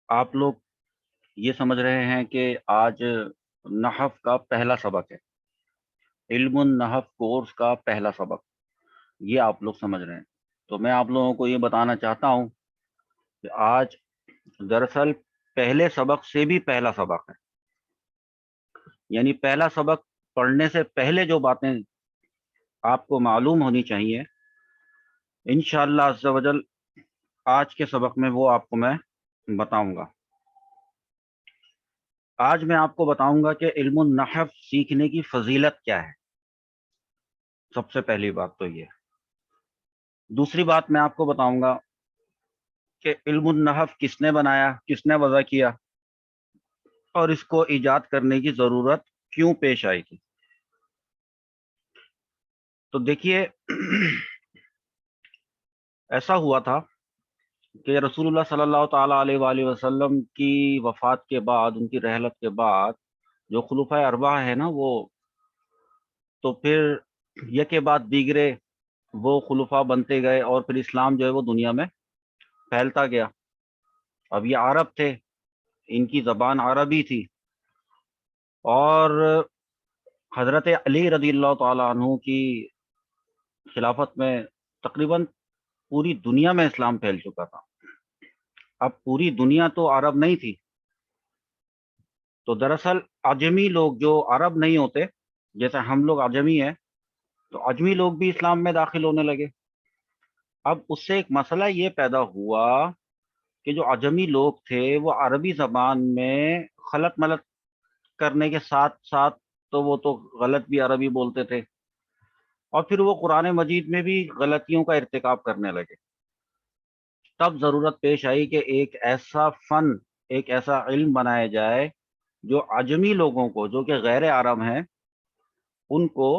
آپ لوگ یہ سمجھ رہے ہیں کہ آج نحو کا پہلا سبق ہے، علم النحو کورس کا پہلا سبق، یہ آپ لوگ سمجھ رہے ہیں۔ تو میں آپ لوگوں کو یہ بتانا چاہتا ہوں کہ آج دراصل پہلے سبق سے بھی پہلا سبق ہے، یعنی پہلا سبق پڑھنے سے پہلے جو باتیں آپ کو معلوم ہونی چاہیے، انشاءاللہ عز و جل آج کے سبق میں وہ آپ کو میں بتاؤں گا۔ آج میں آپ کو بتاؤں گا کہ علم النحو سیکھنے کی فضیلت کیا ہے۔ سب سے پہلی بات تو یہ۔ دوسری بات میں آپ کو بتاؤں گا کہ علم النحو کس نے بنایا، کس نے وضع کیا، اور اس کو ایجاد کرنے کی ضرورت کیوں پیش آئی تھی۔ تو دیکھیے ایسا ہوا تھا کہ رسول اللہ صلی اللہ تعالیٰ علیہ وآلہ وسلم کی وفات کے بعد، ان کی رحلت کے بعد جو خلفائے اربعہ ہے نا، وہ تو پھر یکے بعد دیگرے وہ خلفاء بنتے گئے، اور پھر اسلام جو ہے وہ دنیا میں پھیلتا گیا۔ اب یہ عرب تھے، ان کی زبان عربی تھی، اور حضرت علی رضی اللہ تعالیٰ عنہ کی خلافت میں تقریباً پوری دنیا میں اسلام پھیل چکا تھا۔ اب پوری دنیا تو عرب نہیں تھی، تو دراصل عجمی لوگ جو عرب نہیں ہوتے، جیسے ہم لوگ عجمی ہیں، تو عجمی لوگ بھی اسلام میں داخل ہونے لگے۔ اب اس سے ایک مسئلہ یہ پیدا ہوا کہ جو عجمی لوگ تھے وہ عربی زبان میں خلط ملط کرنے کے ساتھ ساتھ تو وہ تو غلط بھی عربی بولتے تھے، اور پھر وہ قرآن مجید میں بھی غلطیوں کا ارتکاب کرنے لگے۔ تب ضرورت پیش آئی کہ ایک ایسا فن، ایک ایسا علم بنایا جائے جو عجمی لوگوں کو، جو کہ غیر عرب ہیں، ان کو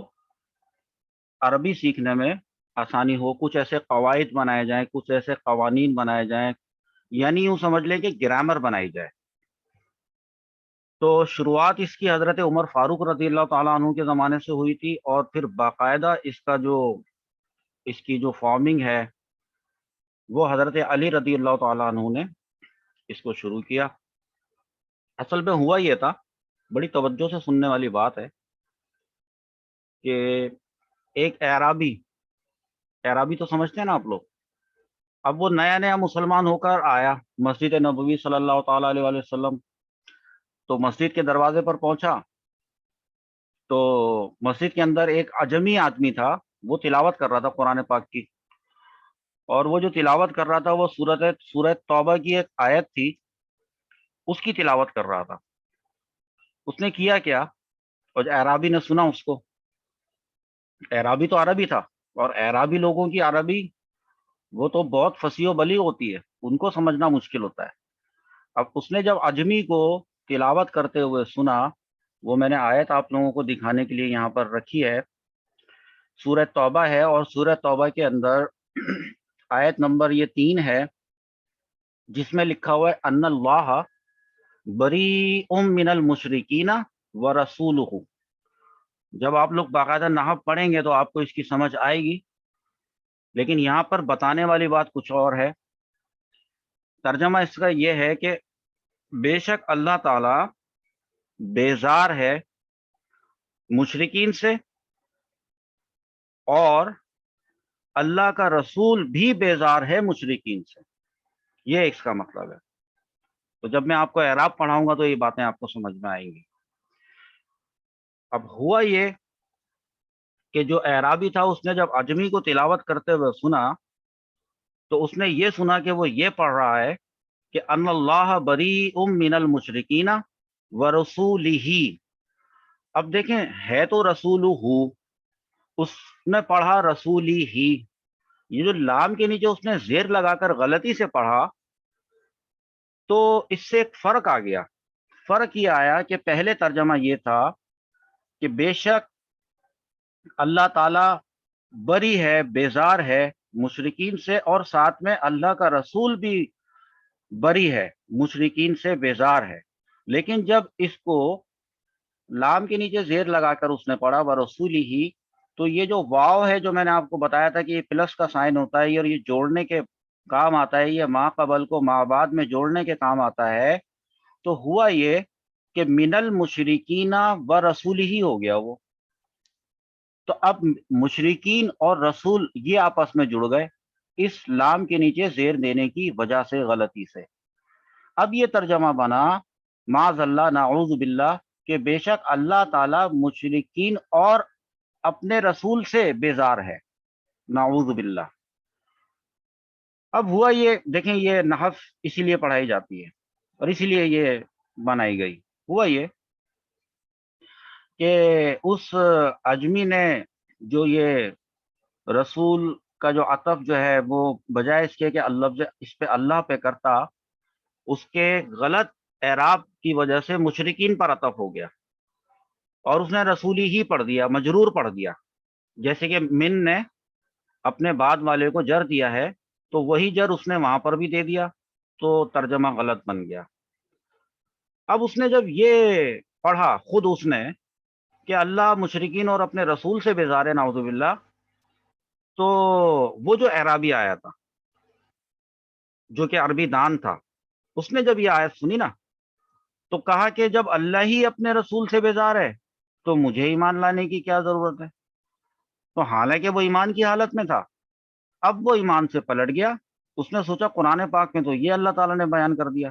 عربی سیکھنے میں آسانی ہو۔ کچھ ایسے قواعد بنائے جائیں، کچھ ایسے قوانین بنائے جائیں، یعنی یوں سمجھ لیں کہ گرامر بنائی جائے۔ تو شروعات اس کی حضرت عمر فاروق رضی اللہ تعالیٰ عنہ کے زمانے سے ہوئی تھی، اور پھر باقاعدہ اس کی جو فارمنگ ہے وہ حضرت علی رضی اللہ تعالیٰ عنہ نے اس کو شروع کیا۔ اصل میں ہوا یہ تھا، بڑی توجہ سے سننے والی بات ہے، کہ ایک اعرابی تو سمجھتے ہیں نا آپ لوگ، اب وہ نیا نیا مسلمان ہو کر آیا مسجد نبوی صلی اللہ تعالیٰ علیہ وآلہ وسلم، تو مسجد کے دروازے پر پہنچا تو مسجد کے اندر ایک عجمی آدمی تھا، وہ تلاوت کر رہا تھا قرآن پاک کی، اور وہ جو تلاوت کر رہا تھا وہ سورہ توبہ کی ایک آیت تھی، اس کی تلاوت کر رہا تھا۔ اس نے کیا کیا، اور اعرابی نے سنا اس کو، اعرابی تو عربی تھا، اور اعرابی لوگوں کی عربی وہ تو بہت فصیح و بلیغ ہوتی ہے، ان کو سمجھنا مشکل ہوتا ہے۔ اب اس نے جب عجمی کو تلاوت کرتے ہوئے سنا، وہ میں نے آیت آپ لوگوں کو دکھانے کے لیے یہاں پر رکھی ہے، سورہ توبہ ہے، اور سورہ توبہ کے اندر آیت نمبر یہ 3 ہے، جس میں لکھا ہوا ہے ان اللہ بریء من المشرکین ورسولہ۔ جب آپ لوگ باقاعدہ نحو پڑھیں گے تو آپ کو اس کی سمجھ آئے گی، لیکن یہاں پر بتانے والی بات کچھ اور ہے۔ ترجمہ اس کا یہ ہے کہ بے شک اللہ تعالی بیزار ہے مشرکین سے، اور اللہ کا رسول بھی بیزار ہے مشرکین سے، یہ اس کا مطلب ہے۔ تو جب میں آپ کو اعراب پڑھاؤں گا تو یہ باتیں آپ کو سمجھ میں آئیں گی۔ اب ہوا یہ کہ جو اعرابی تھا، اس نے جب عجمی کو تلاوت کرتے ہوئے سنا، تو اس نے یہ سنا کہ وہ یہ پڑھ رہا ہے کہ ان اللہ بریء من المشرکین ورسولہ۔ اب دیکھیں، ہے تو رسولہ، اس نے پڑھا رسولی ہی، یہ جو لام کے نیچے اس نے زیر لگا کر غلطی سے پڑھا، تو اس سے ایک فرق آ گیا۔ فرق یہ آیا کہ پہلے ترجمہ یہ تھا کہ بے شک اللہ تعالی بری ہے، بیزار ہے مشرکین سے، اور ساتھ میں اللہ کا رسول بھی بری ہے مشرکین سے، بیزار ہے۔ لیکن جب اس کو لام کے نیچے زیر لگا کر اس نے پڑھا ورسولی ہی، تو یہ جو واو ہے، جو میں نے آپ کو بتایا تھا کہ یہ پلس کا سائن ہوتا ہے، اور یہ جوڑنے کے کام آتا ہے، یہ ما قبل کو ما بعد میں جوڑنے کے کام آتا ہے، تو ہوا یہ کہ من المشرکین و رسول ہی ہو گیا وہ. تو اب مشرکین اور رسول یہ آپس میں جڑ گئے اس لام کے نیچے زیر دینے کی وجہ سے، غلطی سے. اب یہ ترجمہ بنا معاذ اللہ نعوذ باللہ کہ بے شک اللہ تعالی مشرکین اور اپنے رسول سے بیزار ہے، نعوذ باللہ. اب ہوا یہ، دیکھیں یہ نحو اسی لیے پڑھائی جاتی ہے اور اسی لیے یہ بنائی گئی. ہوا یہ کہ اس اجمی نے جو یہ رسول کا جو عطف جو ہے وہ بجائے اس کے کہ اللہ اس پہ اللہ پہ کرتا، اس کے غلط اعراب کی وجہ سے مشرکین پر عطف ہو گیا اور اس نے رسولی ہی پڑھ دیا، مجرور پڑھ دیا. جیسے کہ من نے اپنے بعد والے کو جر دیا ہے تو وہی جر اس نے وہاں پر بھی دے دیا، تو ترجمہ غلط بن گیا. اب اس نے جب یہ پڑھا خود اس نے کہ اللہ مشرکین اور اپنے رسول سے بیزار ہے نعوذ باللہ، تو وہ جو اعرابی آیا تھا جو کہ عربی دان تھا، اس نے جب یہ آیت سنی نا تو کہا کہ جب اللہ ہی اپنے رسول سے بیزار ہے تو مجھے ایمان لانے کی کیا ضرورت ہے. تو حالانکہ وہ ایمان کی حالت میں تھا، اب وہ ایمان سے پلٹ گیا. اس نے سوچا قرآن پاک میں تو یہ اللہ تعالیٰ نے بیان کر دیا،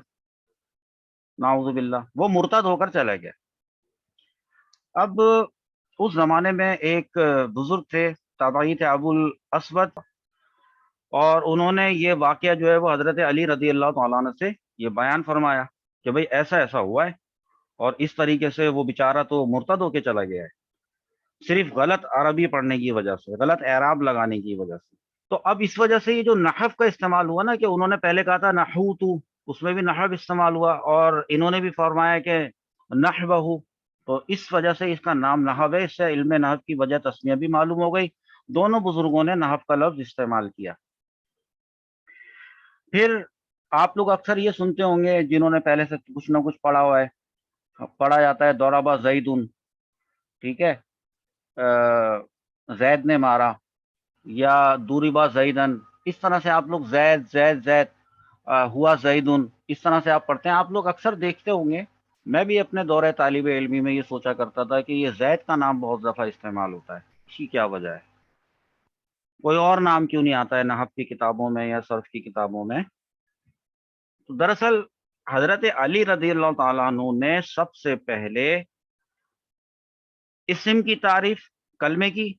نعوذ باللہ، وہ مرتد ہو کر چلا گیا. اب اس زمانے میں ایک بزرگ تھے، تابعی تھے، ابو الاسود، اور انہوں نے یہ واقعہ جو ہے وہ حضرت علی رضی اللہ تعالیٰ عنہ سے یہ بیان فرمایا کہ بھئی ایسا ایسا ہوا ہے، اور اس طریقے سے وہ بیچارہ تو مرتد ہو کے چلا گیا ہے صرف غلط عربی پڑھنے کی وجہ سے، غلط اعراب لگانے کی وجہ سے. تو اب اس وجہ سے یہ جو نحو کا استعمال ہوا نا، کہ انہوں نے پہلے کہا تھا نحوت، اس میں بھی نحو استعمال ہوا، اور انہوں نے بھی فرمایا کہ نحوہ، تو اس وجہ سے اس کا نام نحو ہے. اس سے علم نحو کی وجہ تسمیہ بھی معلوم ہو گئی. دونوں بزرگوں نے نحو کا لفظ استعمال کیا. پھر آپ لوگ اکثر یہ سنتے ہوں گے جنہوں نے پہلے سے کچھ نہ کچھ پڑھا ہوا ہے، پڑھا جاتا ہے ضرب زیدن، ٹھیک ہے، زید نے مارا، یا دوریبا زیدن، اس طرح سے آپ لوگ زید زید زید، ہوا زیدن، اس طرح سے آپ پڑھتے ہیں. آپ لوگ اکثر دیکھتے ہوں گے، میں بھی اپنے دورہ طالب علمی میں یہ سوچا کرتا تھا کہ یہ زید کا نام بہت دفعہ استعمال ہوتا ہے، اس کی کیا وجہ ہے؟ کوئی اور نام کیوں نہیں آتا ہے نحو کی کتابوں میں یا صرف کی کتابوں میں؟ تو دراصل حضرت علی رضی اللہ تعالیٰ عنہ نے سب سے پہلے اسم کی تعریف کلمے کی،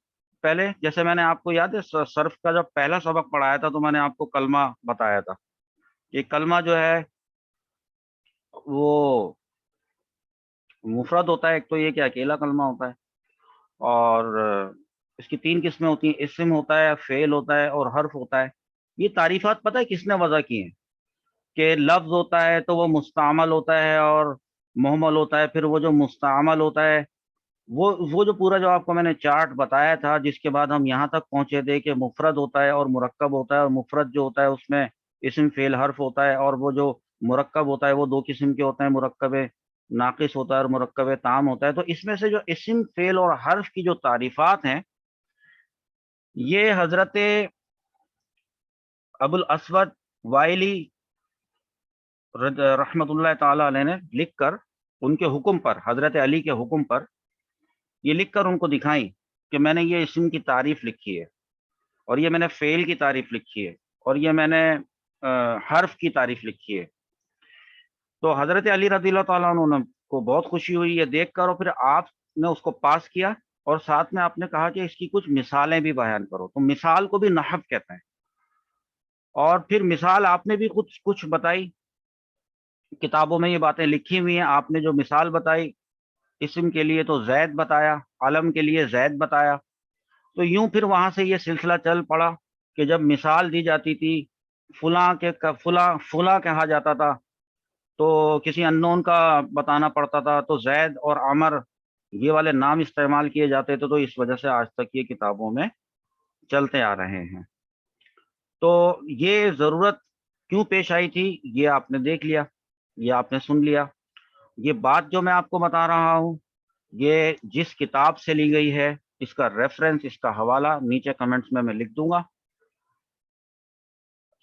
پہلے جیسے میں نے آپ کو یاد ہے صرف کا جب پہلا سبق پڑھایا تھا تو میں نے آپ کو کلمہ بتایا تھا کہ کلمہ جو ہے وہ مفرد ہوتا ہے. ایک تو یہ کہ اکیلا کلمہ ہوتا ہے، اور اس کی 3 قسمیں ہوتی ہیں، اسم ہوتا ہے، فعل ہوتا ہے، اور حرف ہوتا ہے. یہ تعریفات پتہ ہے کس نے وضع کی ہیں؟ کہ لفظ ہوتا ہے تو وہ مستعمل ہوتا ہے اور محمل ہوتا ہے. پھر وہ جو مستعمل ہوتا ہے وہ جو پورا جو آپ کو میں نے چارٹ بتایا تھا، جس کے بعد ہم یہاں تک پہنچے تھے کہ مفرد ہوتا ہے اور مرکب ہوتا ہے، اور مفرد جو ہوتا ہے اس میں اسم فعل حرف ہوتا ہے، اور وہ جو مرکب ہوتا ہے وہ 2 قسم کے ہوتے ہیں، مرکب ناقص ہوتا ہے اور مرکب تام ہوتا ہے. تو اس میں سے جو اسم فعل اور حرف کی جو تعریفات ہیں، یہ حضرت ابو الاسود وائلی رحمۃ اللہ تعالی علیہ نے لکھ کر ان کے حکم پر، حضرت علی کے حکم پر یہ لکھ کر ان کو دکھائیں کہ میں نے یہ اسم کی تعریف لکھی ہے، اور یہ میں نے فعل کی تعریف لکھی ہے، اور یہ میں نے حرف کی تعریف لکھی ہے. تو حضرت علی رضی اللہ تعالیٰ عنہ کو بہت خوشی ہوئی یہ دیکھ کر، اور پھر آپ نے اس کو پاس کیا، اور ساتھ میں آپ نے کہا کہ اس کی کچھ مثالیں بھی بیان کرو. تو مثال کو بھی نحو کہتے ہیں. اور پھر مثال آپ نے بھی کچھ بتائی، کتابوں میں یہ باتیں لکھی ہوئی ہیں. آپ نے جو مثال بتائی اسم کے لیے تو زید بتایا، علم کے لیے زید بتایا. تو یوں پھر وہاں سے یہ سلسلہ چل پڑا کہ جب مثال دی جاتی تھی، فلاں کے فلاں فلاں کہا جاتا تھا تو کسی اننون کا بتانا پڑتا تھا، تو زید اور عمر یہ والے نام استعمال کیے جاتے تھے. تو اس وجہ سے آج تک یہ کتابوں میں چلتے آ رہے ہیں. تو یہ ضرورت کیوں پیش آئی تھی یہ آپ نے دیکھ لیا، یہ آپ نے سن لیا. یہ بات جو میں آپ کو بتا رہا ہوں یہ جس کتاب سے لی گئی ہے، اس کا ریفرنس، اس کا حوالہ نیچے کمنٹس میں لکھ دوں گا.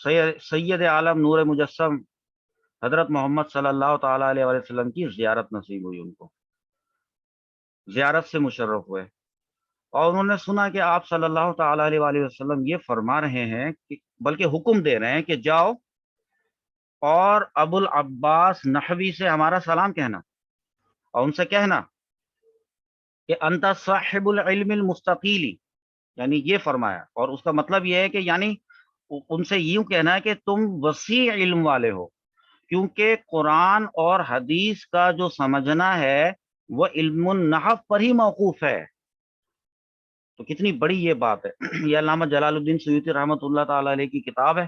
سید عالم نور مجسم حضرت محمد صلی اللہ تعالیٰ علیہ وسلم کی زیارت نصیب ہوئی، ان کو زیارت سے مشرف ہوئے، اور انہوں نے سنا کہ آپ صلی اللہ تعالیٰ علیہ وآلہ وسلم یہ فرما رہے ہیں کہ بلکہ حکم دے رہے ہیں کہ جاؤ اور ابو العباس نحوی سے ہمارا سلام کہنا، اور ان سے کہنا کہ انت صاحب العلم المستقیلی، یعنی یہ فرمایا، اور اس کا مطلب یہ ہے کہ یعنی ان سے یوں کہنا ہے کہ تم وسیع علم والے ہو، کیونکہ قرآن اور حدیث کا جو سمجھنا ہے وہ علم النحو پر ہی موقوف ہے۔ تو کتنی بڑی یہ بات ہے۔ یہ علامہ جلال الدین سیوطی رحمۃ اللہ تعالی علیہ کی کتاب ہے،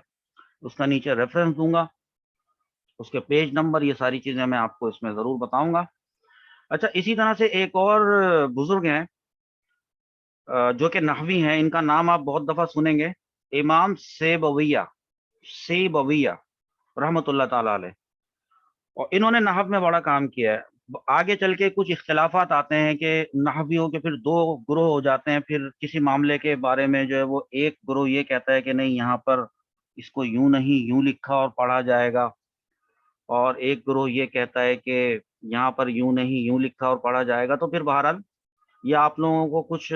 اس کا نیچے ریفرنس دوں گا، اس کے پیج نمبر، یہ ساری چیزیں میں آپ کو اس میں ضرور بتاؤں گا۔ اچھا، اسی طرح سے ایک اور بزرگ ہیں جو کہ نحوی ہیں، ان کا نام آپ بہت دفعہ سنیں گے، امام سیبویہ رحمۃ اللہ تعالی علیہ، اور انہوں نے نحو میں بڑا کام کیا ہے۔ آگے چل کے کچھ اختلافات آتے ہیں کہ نحویوں کے پھر دو گروہ ہو جاتے ہیں، پھر کسی معاملے کے بارے میں جو ہے وہ ایک گروہ یہ کہتا ہے کہ نہیں، یہاں پر اس کو یوں نہیں یوں لکھا اور پڑھا جائے گا، اور ایک گروہ یہ کہتا ہے کہ یہاں پر یوں نہیں یوں لکھا اور پڑھا جائے گا۔ تو پھر بہرحال یہ آپ لوگوں کو کچھ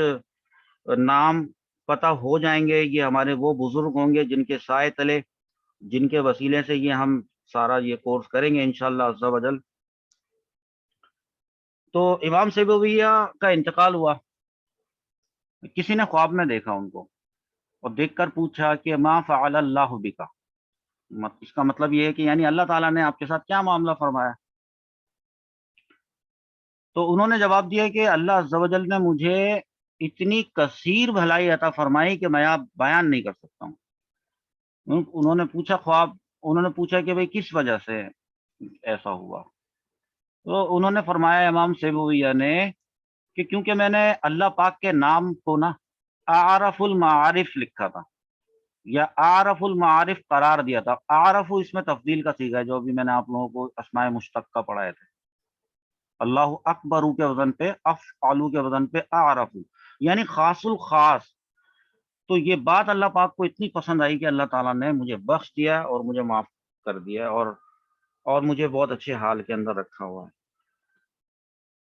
نام پتہ ہو جائیں گے، یہ ہمارے وہ بزرگ ہوں گے جن کے سائے تلے، جن کے وسیلے سے یہ ہم سارا یہ کورس کریں گے انشاءاللہ عز و جل۔ تو امام سیبویہ کا انتقال ہوا، کسی نے خواب میں دیکھا ان کو، اور دیکھ کر پوچھا کہ ما فعل اللہ بکا، اس کا مطلب یہ ہے کہ یعنی اللہ تعالیٰ نے آپ کے ساتھ کیا معاملہ فرمایا؟ تو انہوں نے جواب دیا کہ اللہ عز و جل نے مجھے اتنی کثیر بھلائی عطا فرمائی کہ میں آپ بیان نہیں کر سکتا ہوں۔ انہوں نے پوچھا خواب، انہوں نے پوچھا کہ بھئی کس وجہ سے ایسا ہوا؟ تو انہوں نے فرمایا امام سیبویہ نے کہ کیونکہ میں نے اللہ پاک کے نام کو نا اعرف المعارف لکھا تھا، یا اعرف المعارف قرار دیا تھا۔ اعرف اس میں تفضیل کا صیغہ ہے، جو بھی میں نے آپ لوگوں کو اسماء مشتقہ پڑھائے تھے، اللہ اکبر کے وزن پہ، افعلو کے وزن پہ اعرف، یعنی خاص الخاص۔ تو یہ بات اللہ پاک کو اتنی پسند آئی کہ اللہ تعالیٰ نے مجھے بخش دیا اور مجھے معاف کر دیا، اور مجھے بہت اچھے حال کے اندر رکھا ہوا ہے۔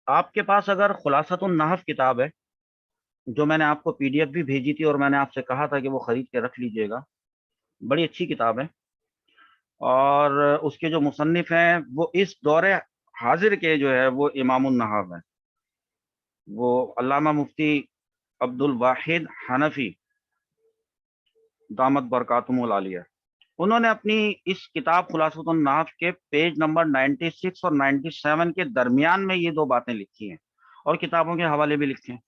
آپ کے پاس اگر خلاصۃ النحو کتاب ہے، جو میں نے آپ کو پی ڈی ایف بھی بھیجی تھی، اور میں نے آپ سے کہا تھا کہ وہ خرید کے رکھ لیجئے گا، بڑی اچھی کتاب ہے، اور اس کے جو مصنف ہیں وہ اس دور حاضر کے جو ہے وہ امام النحو ہیں، وہ علامہ مفتی عبد الواحد حنفی دامت برکاتہم العالیہ۔ انہوں نے اپنی اس کتاب خلاصۃ النحو کے پیج نمبر 96 اور 97 کے درمیان میں یہ دو باتیں لکھی ہیں، اور کتابوں کے حوالے بھی لکھے ہیں۔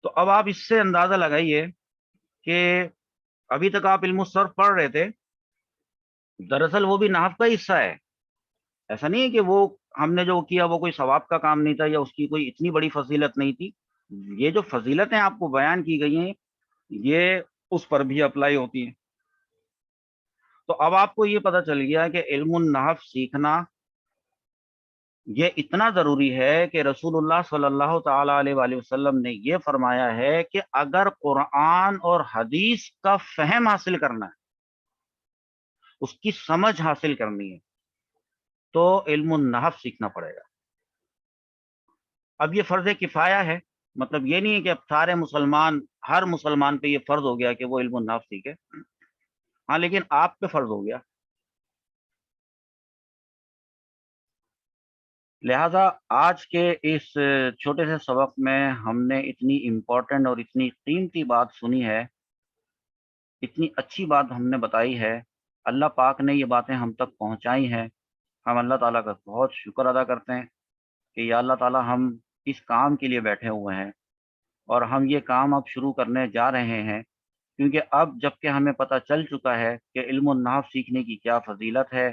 تو اب آپ اس سے اندازہ لگائیے کہ ابھی تک آپ علم الصرف پڑھ رہے تھے، دراصل وہ بھی نحو کا حصہ ہے، ایسا نہیں ہے کہ وہ ہم نے جو کیا وہ کوئی ثواب کا کام نہیں تھا، یا اس کی کوئی اتنی بڑی فضیلت نہیں تھی۔ یہ جو فضیلتیں آپ کو بیان کی گئی ہیں یہ اس پر بھی اپلائی ہوتی ہیں۔ تو اب آپ کو یہ پتہ چل گیا کہ علم النحو سیکھنا یہ اتنا ضروری ہے کہ رسول اللہ صلی اللہ تعالی علیہ وآلہ وسلم نے یہ فرمایا ہے کہ اگر قرآن اور حدیث کا فہم حاصل کرنا ہے، اس کی سمجھ حاصل کرنی ہے، تو علم النحو سیکھنا پڑے گا۔ اب یہ فرض کفایہ ہے، مطلب یہ نہیں ہے کہ اب سارے مسلمان، ہر مسلمان پہ یہ فرض ہو گیا کہ وہ علم النحو سیکھے، ہاں لیکن آپ پہ فرض ہو گیا۔ لہٰذا آج کے اس چھوٹے سے سبق میں ہم نے اتنی امپورٹنٹ اور اتنی قیمتی بات سنی ہے، اتنی اچھی بات ہم نے بتائی ہے، اللہ پاک نے یہ باتیں ہم تک پہنچائی ہیں، ہم اللہ تعالیٰ کا بہت شکر ادا کرتے ہیں کہ یا اللہ تعالیٰ ہم اس کام کے لیے بیٹھے ہوئے ہیں، اور ہم یہ کام اب شروع کرنے جا رہے ہیں، کیونکہ اب جب کہ ہمیں پتہ چل چکا ہے کہ علم النحو سیکھنے کی کیا فضیلت ہے،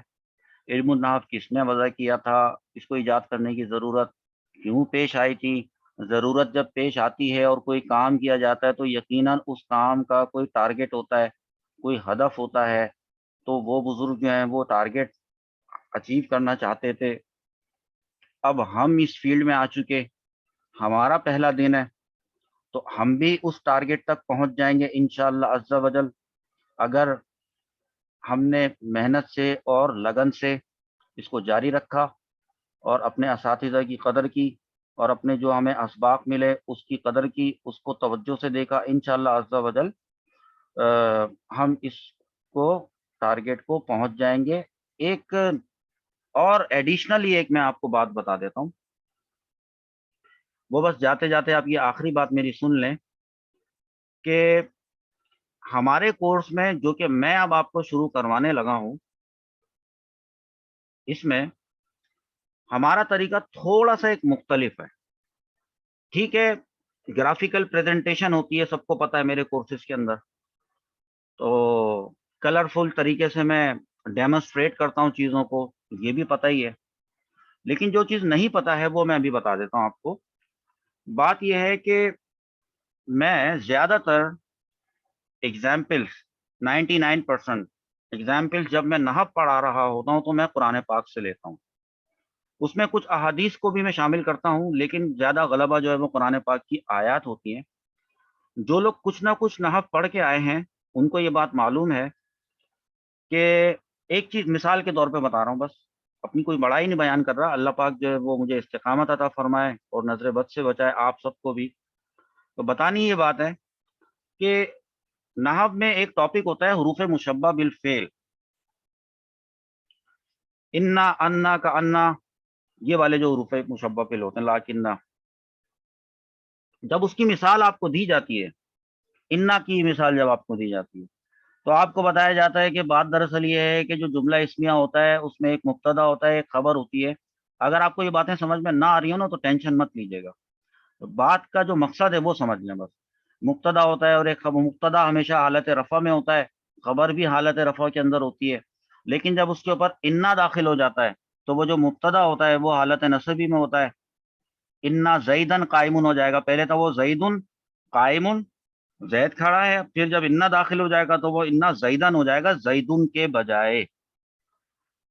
علم النحو کس نے وضع کیا تھا، اس کو ایجاد کرنے کی ضرورت کیوں پیش آئی تھی، ضرورت جب پیش آتی ہے اور کوئی کام کیا جاتا ہے تو یقیناً اس کام کا کوئی ٹارگٹ ہوتا ہے، کوئی ہدف ہوتا ہے، تو وہ بزرگ جو ہیں وہ ٹارگٹ اچیو کرنا چاہتے تھے۔ اب ہم اس فیلڈ میں آ چکے، ہمارا پہلا دن ہے، تو ہم بھی اس ٹارگٹ تک پہنچ جائیں گے انشاءاللہ عز و جل، اگر ہم نے محنت سے اور لگن سے اس کو جاری رکھا اور اپنے اساتذہ کی قدر کی اور اپنے جو ہمیں اسباق ملے اس کی قدر کی، اس کو توجہ سے دیکھا، انشاءاللہ عز و جل ہم اس کو ٹارگیٹ کو پہنچ جائیں گے۔ ایک اور ایڈیشنلی ایک میں آپ کو بات بتا دیتا ہوں، وہ بس جاتے جاتے آپ یہ آخری بات میری سن لیں کہ ہمارے کورس میں جو کہ میں اب آپ کو شروع کروانے لگا ہوں، اس میں ہمارا طریقہ تھوڑا سا ایک مختلف ہے۔ ٹھیک ہے، گرافیکل پریزنٹیشن ہوتی ہے، سب کو پتہ ہے میرے کورسز کے اندر، تو کلرفل طریقے سے میں ڈیمونسٹریٹ کرتا ہوں چیزوں کو، یہ بھی پتہ ہی ہے، لیکن جو چیز نہیں پتہ ہے وہ میں ابھی بتا دیتا ہوں آپ کو۔ بات یہ ہے کہ میں زیادہ تر ایگزامپلس 99% ایگزامپلس جب میں نحو پڑھا رہا ہوتا ہوں تو میں قرآن پاک سے لیتا ہوں، اس میں کچھ احادیث کو بھی میں شامل کرتا ہوں، لیکن زیادہ غلبہ جو ہے وہ قرآن پاک کی آیات ہوتی ہیں۔ جو لوگ کچھ نہ کچھ نحو پڑھ کے آئے ہیں ان کو یہ بات معلوم ہے کہ ایک چیز مثال کے طور پہ بتا رہا ہوں، بس اپنی کوئی بڑائی نہیں بیان کر رہا، اللہ پاک جو ہے وہ مجھے استقامت عطا فرمائے اور نظر بد سے بچائے آپ سب کو بھی۔ تو بتانی یہ بات ہے کہ نحو میں ایک ٹاپک ہوتا ہے حروف مشبہ بالفعل، انا، انا کا انا، یہ والے جو حروف مشبہ فعل ہوتے ہیں، لاکنہ، جب اس کی مثال آپ کو دی جاتی ہے، انا کی مثال جب آپ کو دی جاتی ہے تو آپ کو بتایا جاتا ہے کہ بات دراصل یہ ہے کہ جو جملہ اسمیہ ہوتا ہے اس میں ایک مبتدا ہوتا ہے، ایک خبر ہوتی ہے۔ اگر آپ کو یہ باتیں سمجھ میں نہ آ رہی ہو نا تو ٹینشن مت لیجیے گا، بات کا جو مقصد ہے وہ سمجھ لیں۔ بس مبتدا ہوتا ہے اور ایک خبر، مبتدا ہمیشہ حالت رفع میں ہوتا ہے، خبر بھی حالت رفع کے اندر ہوتی ہے، لیکن جب اس کے اوپر انا داخل ہو جاتا ہے تو وہ جو مبتدا ہوتا ہے وہ حالت نصبی میں ہوتا ہے، انا زیدن قائمن ہو جائے گا، پہلے تھا وہ زیدن قائمن، زید کھڑا ہے، پھر جب انا داخل ہو جائے گا تو وہ انا زیدن ہو جائے گا زیدن کے بجائے۔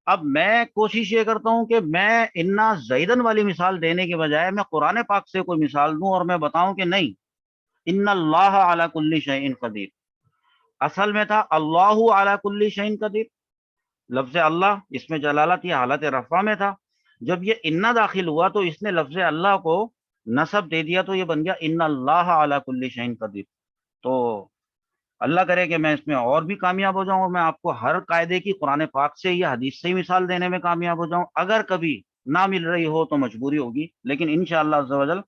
اب میں کوشش یہ کرتا ہوں کہ میں انا زیدن والی مثال دینے کے بجائے میں قرآن پاک سے کوئی مثال دوں اور میں بتاؤں کہ نہیں، ان اللہ علی کل شیء قدیر، اصل میں تھا اللہ علی کل شیء قدیر، لفظ اللہ اس میں جلالت یہ حالت رفع میں تھا، جب یہ انا داخل ہوا تو اس نے لفظ اللہ کو نصب دے دیا تو یہ بن گیا ان اللہ علی کل شیء قدیر۔ تو اللہ کرے کہ میں اس میں اور بھی کامیاب ہو جاؤں اور میں آپ کو ہر قاعدے کی قرآن پاک سے یا حدیث سے ہی مثال دینے میں کامیاب ہو جاؤں۔ اگر کبھی نہ مل رہی ہو تو مجبوری ہوگی، لیکن انشاءاللہ عز و جل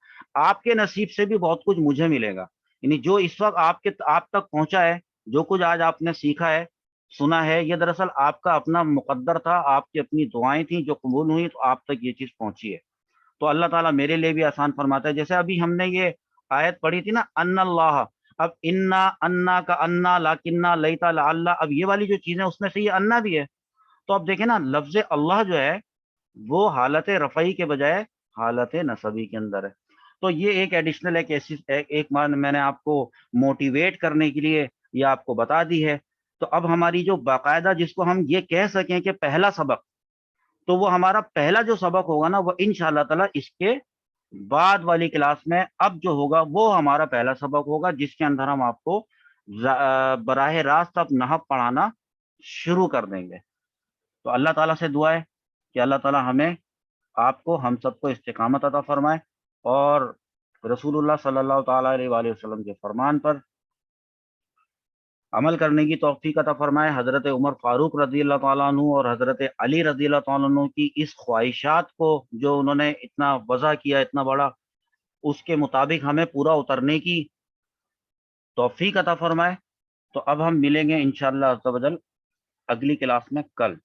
آپ کے نصیب سے بھی بہت کچھ مجھے ملے گا، یعنی جو اس وقت آپ تک پہنچا ہے، جو کچھ آج آپ نے سیکھا ہے، سنا ہے، یہ دراصل آپ کا اپنا مقدر تھا، آپ کی اپنی دعائیں تھیں جو قبول ہوئی تو آپ تک یہ چیز پہنچی ہے۔ تو اللہ تعالیٰ میرے لیے بھی آسان فرماتا ہے، جیسے ابھی ہم نے یہ آیت پڑھی تھی نا، ان اللہ، اب انا، انا کا انا، لاکنہ، لیتا، لعلہ، اب یہ والی جو چیزیں اس میں سے یہ انا بھی ہے، تو اب دیکھیں نا لفظ اللہ جو ہے وہ حالت رفعی کے بجائے حالت نصبی کے اندر ہے۔ تو یہ ایک ایڈیشنل ایک میں نے آپ کو موٹیویٹ کرنے کے لیے یہ آپ کو بتا دی ہے۔ تو اب ہماری جو باقاعدہ جس کو ہم یہ کہہ سکیں کہ پہلا سبق، تو وہ ہمارا پہلا جو سبق ہوگا نا وہ انشاءاللہ تعالی اس کے بعد والی کلاس میں اب جو ہوگا وہ ہمارا پہلا سبق ہوگا، جس کے اندر ہم آپ کو براہ راست اب نحو پڑھانا شروع کر دیں گے۔ تو اللہ تعالیٰ سے دعا ہے کہ اللہ تعالیٰ ہمیں، آپ کو، ہم سب کو استقامت عطا فرمائے اور رسول اللہ صلی اللہ تعالیٰ علیہ وآلہ وسلم کے فرمان پر عمل کرنے کی توفیق عطا فرمائے۔ حضرت عمر فاروق رضی اللہ تعالیٰ عنہ اور حضرت علی رضی اللہ تعالیٰ عنہ کی اس خواہشات کو جو انہوں نے اتنا وضع کیا، اتنا بڑا، اس کے مطابق ہمیں پورا اترنے کی توفیق عطا فرمائے۔ تو اب ہم ملیں گے انشاءاللہ عز و جل اگلی کلاس میں کل۔